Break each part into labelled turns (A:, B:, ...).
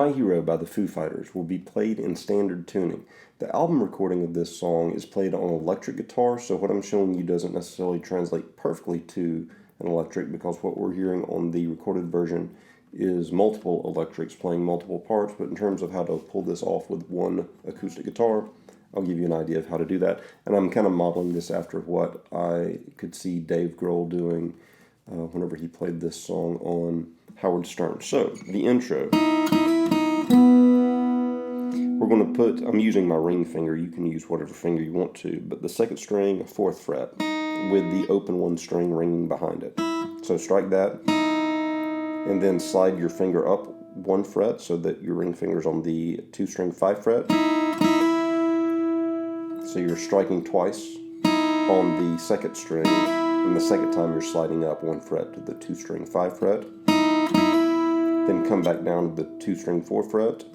A: My Hero by the Foo Fighters will be played in standard tuning. The album recording of this song is played on electric guitar, so what I'm showing you doesn't necessarily translate perfectly to an electric, because what we're hearing on the recorded version is multiple electrics playing multiple parts, but in terms of how to pull this off with one acoustic guitar, I'll give you an idea of how to do that. And I'm kind of modeling this after what I could see Dave Grohl doing whenever he played this song on Howard Stern. So, the intro. We're going to put, I'm using my ring finger, you can use whatever finger you want to, but the second string, 4th fret, with the open 1 string ringing behind it. So strike that, and then slide your finger up 1 fret so that your ring finger's on the 2-string 5th fret. So you're striking twice on the 2nd string, and the second time you're sliding up 1 fret to the 2-string 5th fret. Then come back down to the 2-string 4th fret,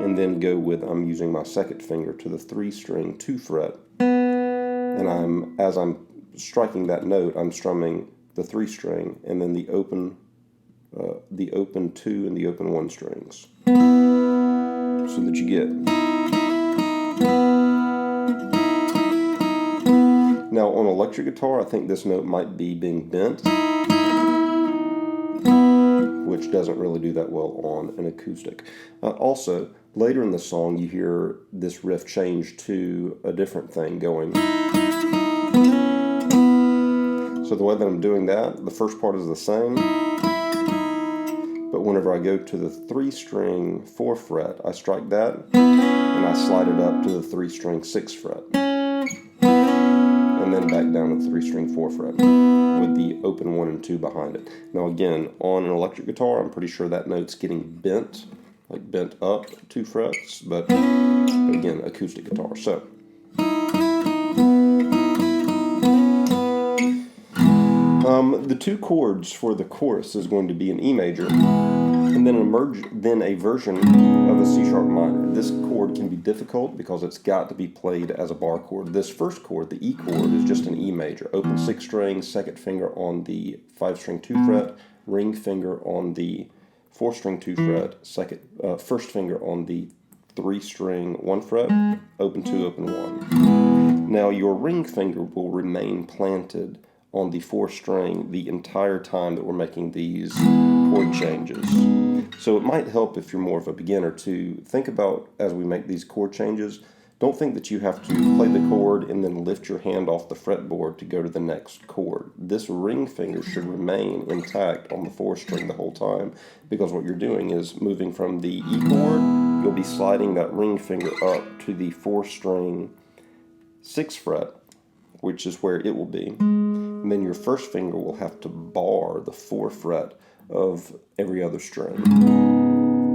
A: and then go with, I'm using my second finger to the 3-string 2th fret, and as I'm striking that note, I'm strumming the 3 string and then the open 2 and the open 1 strings, so that you get. Now on electric guitar, I think this note might be being bent, which doesn't really do that well on an acoustic. Also, later in the song, you hear this riff change to a different thing going. So the way that I'm doing that, the first part is the same, but whenever I go to the 3-string 4th fret, I strike that, and I slide it up to the 3-string 6th fret, and then back down to the 3-string 4th fret, with the open 1 and 2 behind it. Now again, on an electric guitar, I'm pretty sure that note's getting bent, like bent up 2 frets, but again, acoustic guitar. So, the 2 chords for the chorus is going to be an E major, and then a version of a C sharp minor. This chord can be difficult because it's got to be played as a bar chord. This first chord, the E chord, is just an E major. Open 6 string, second finger on the 5-string 2 fret, ring finger on the 4-string 2 fret, first finger on the 3-string 1 fret, open 2, open 1. Now your ring finger will remain planted on the 4th string the entire time that we're making these chord changes. So it might help if you're more of a beginner to think about, as we make these chord changes, don't think that you have to play the chord and then lift your hand off the fretboard to go to the next chord. This ring finger should remain intact on the 4th string the whole time, because what you're doing is moving from the E chord, you'll be sliding that ring finger up to the 4th string 6th fret, which is where it will be. And then your first finger will have to bar the 4th fret of every other string.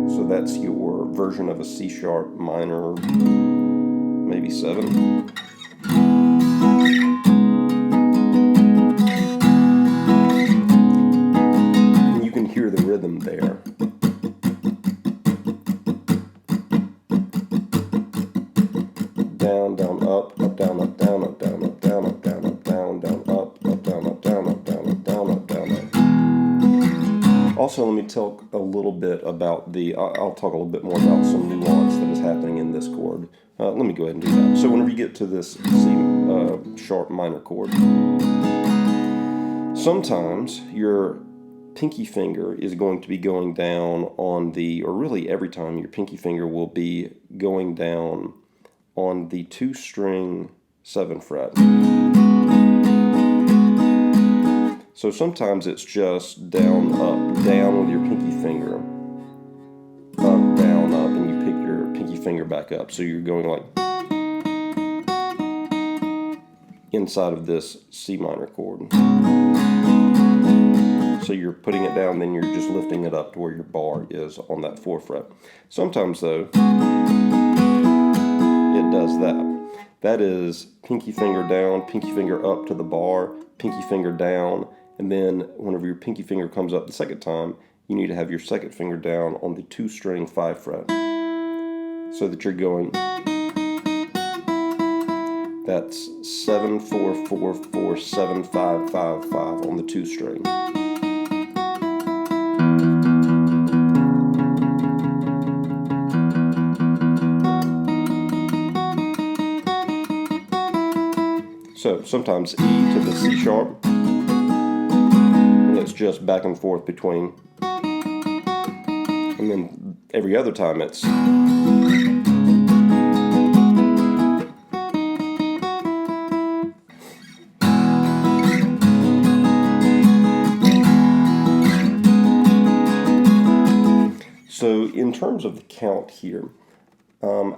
A: So that's your version of a C sharp minor, maybe 7. And you can hear the rhythm there. Down, down, up, up, down, up, down, up, down, up, down, up, down, up, down, down, up, up, down, up, down, up, down, up, down, up, down, up. Also, let me talk a little bit about I'll talk a little bit more about some nuance that is happening in this chord. Let me go ahead and do that. So whenever you get to this C sharp minor chord, sometimes your pinky finger is going to be going down on or really every time your pinky finger will be going down on the 2-string 7th fret. So sometimes it's just down, up, down with your pinky finger, up, down, up, and you pick your pinky finger back up. So you're going like inside of this C minor chord. So you're putting it down, then you're just lifting it up to where your bar is on that 4th fret. Sometimes though, it does that. That is pinky finger down, pinky finger up to the bar, pinky finger down, and then whenever your pinky finger comes up the second time, you need to have your second finger down on the 2-string 5th fret, so that you're going, that's 7 4 4 4 7 5 5 5 on the 2 string. So sometimes E to the C sharp, and it's just back and forth between, and then every other time it's So in terms of the count here,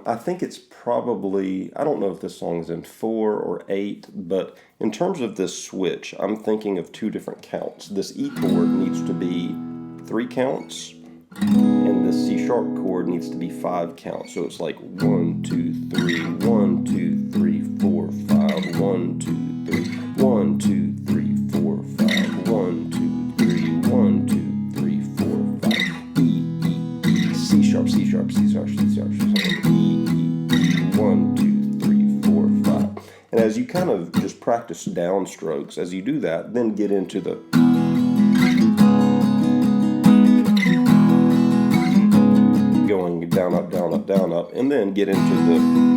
A: I think it's probably, I don't know if this song is in 4 or 8, but in terms of this switch, I'm thinking of 2 different counts. This E chord needs to be 3 counts, and this C sharp chord needs to be 5 counts. So it's like 1, 2, 3, 1, 2, 3, 4, 5, 1, 2, 3, 1, 2, 3, 4, 5, 1, 2, 3, 1, 2, 3, 4, 5. C sharp, C sharp, C sharp, C sharp, C sharp, E, 1, 2, 3, 4, 5. And as you kind of just practice downstrokes, as you do that, then get into the going down, up, down, up, down, up, and then get into the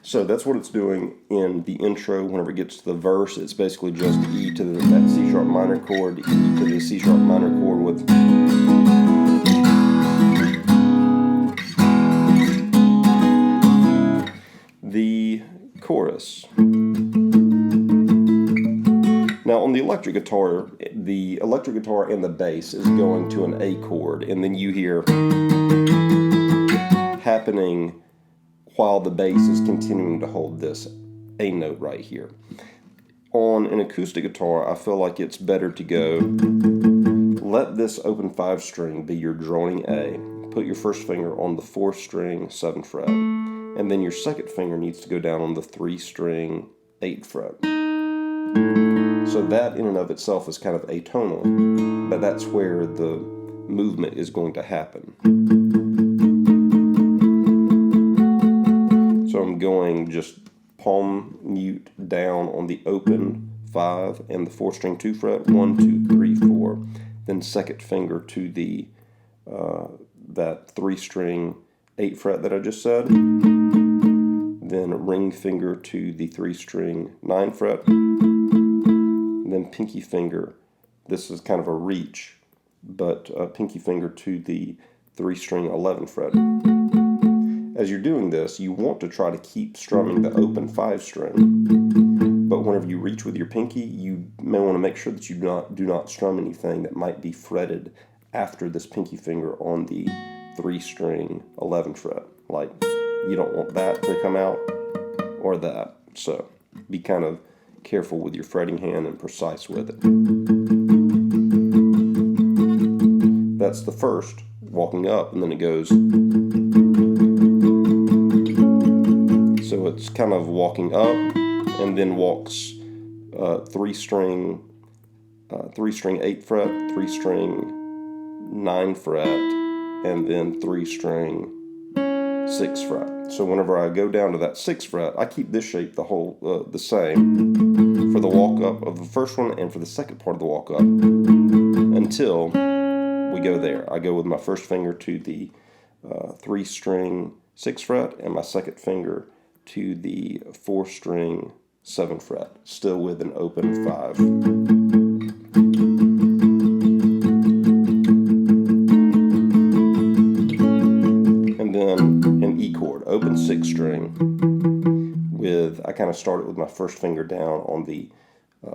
A: So that's what it's doing in the intro. Whenever it gets to the verse, it's basically just E to that C sharp minor chord, E to the C sharp minor chord with the chorus. Now on the electric guitar and the bass is going to an A chord, and then you hear happening while the bass is continuing to hold this A note right here. On an acoustic guitar, I feel like it's better to go, let this open 5 string be your droning A, put your first finger on the 4th string, 7th fret, and then your second finger needs to go down on the 3 string, 8th fret. So that in and of itself is kind of atonal, but that's where the movement is going to happen. So I'm going just palm mute down on the open 5 and the 4th string 2 fret, 1, 2, 3, 4. Then second finger to the that 3 string 8 fret that I just said. Then ring finger to the 3 string 9 fret. And then pinky finger. This is kind of a reach, but pinky finger to the 3 string 11 fret. As you're doing this, you want to try to keep strumming the open 5 string, but whenever you reach with your pinky, you may want to make sure that you do not strum anything that might be fretted after this pinky finger on the 3 string 11 fret. Like, you don't want that to come out or that. So be kind of careful with your fretting hand and precise with it. That's the first, walking up, and then it goes. So it's kind of walking up and then walks 3 string 8 fret, 3 string 9 fret, and then 3 string 6 fret. So whenever I go down to that 6th fret, I keep this shape the same for the walk up of the first one and for the second part of the walk up until we go there. I go with my first finger to the 3 string 6 fret and my second finger to the 4 string 7 fret, still with an open 5. And then an E chord, open 6 string with, I kind of started with my first finger down on the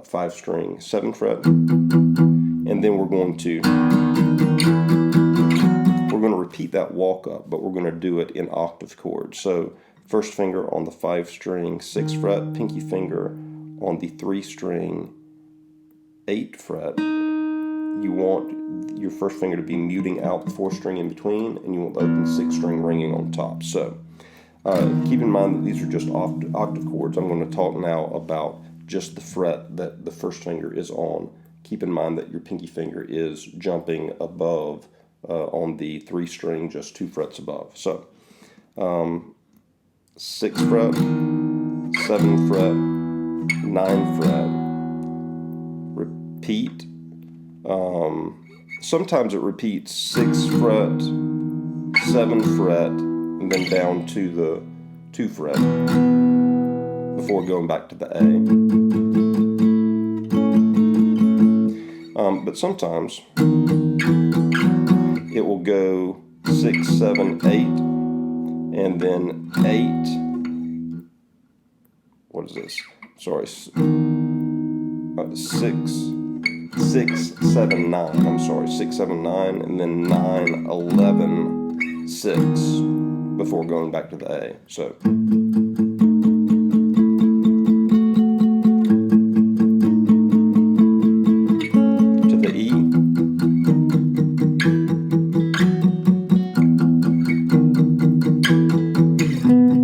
A: 5 string 7 fret, and then we're going to repeat that walk up, but we're going to do it in octave chords. So first finger on the 5 string 6 fret, pinky finger on the 3 string 8 fret. You want your first finger to be muting out the 4th string in between, and you want the open 6 string ringing on top. So keep in mind that these are just octave chords. I'm going to talk now about just the fret that the first finger is on. Keep in mind that your pinky finger is jumping above on the 3 string, just 2 frets above. So 6th fret, 7th fret, 9th fret, repeat, Sometimes it repeats 6th fret, 7th fret, and then down to the 2th fret before going back to the A. But sometimes it will go 6, 7, 8, and then 8. What is this? Sorry, 6, 7, 9. I'm sorry, 6, 7, 9, and then 9, 11, 6 before going back to the A. So.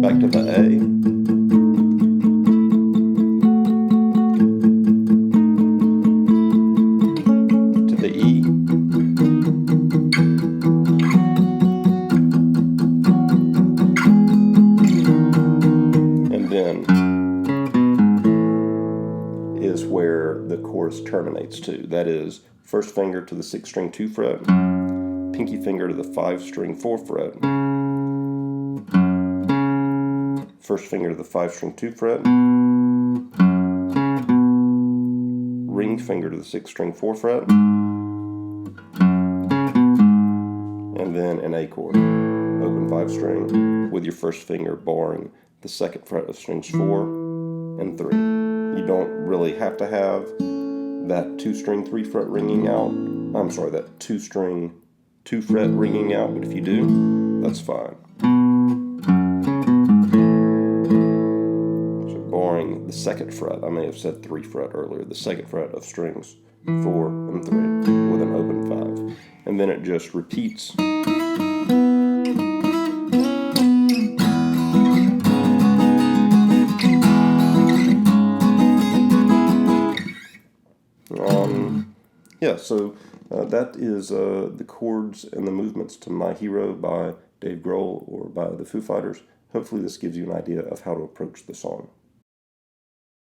A: Back to the A, to the E, and then is where the chorus terminates to. That is, first finger to the 6th string 2 fret, pinky finger to the 5th string 4 fret, first finger to the 5th string 2 fret, ring finger to the 6th string 4 fret, and then an A chord, open 5 string, with your first finger barring the 2nd fret of strings 4 and 3. You don't really have to have that 2 string 3 fret ringing out. I'm sorry, that 2 string 2 fret ringing out, but if you do, that's fine. Barring the 2nd fret, I may have said 3 fret earlier, the 2nd fret of strings 4 and 3 with an open 5. And then it just repeats. Yeah, so that is the chords and the movements to My Hero by Dave Grohl or by the Foo Fighters. Hopefully this gives you an idea of how to approach the song.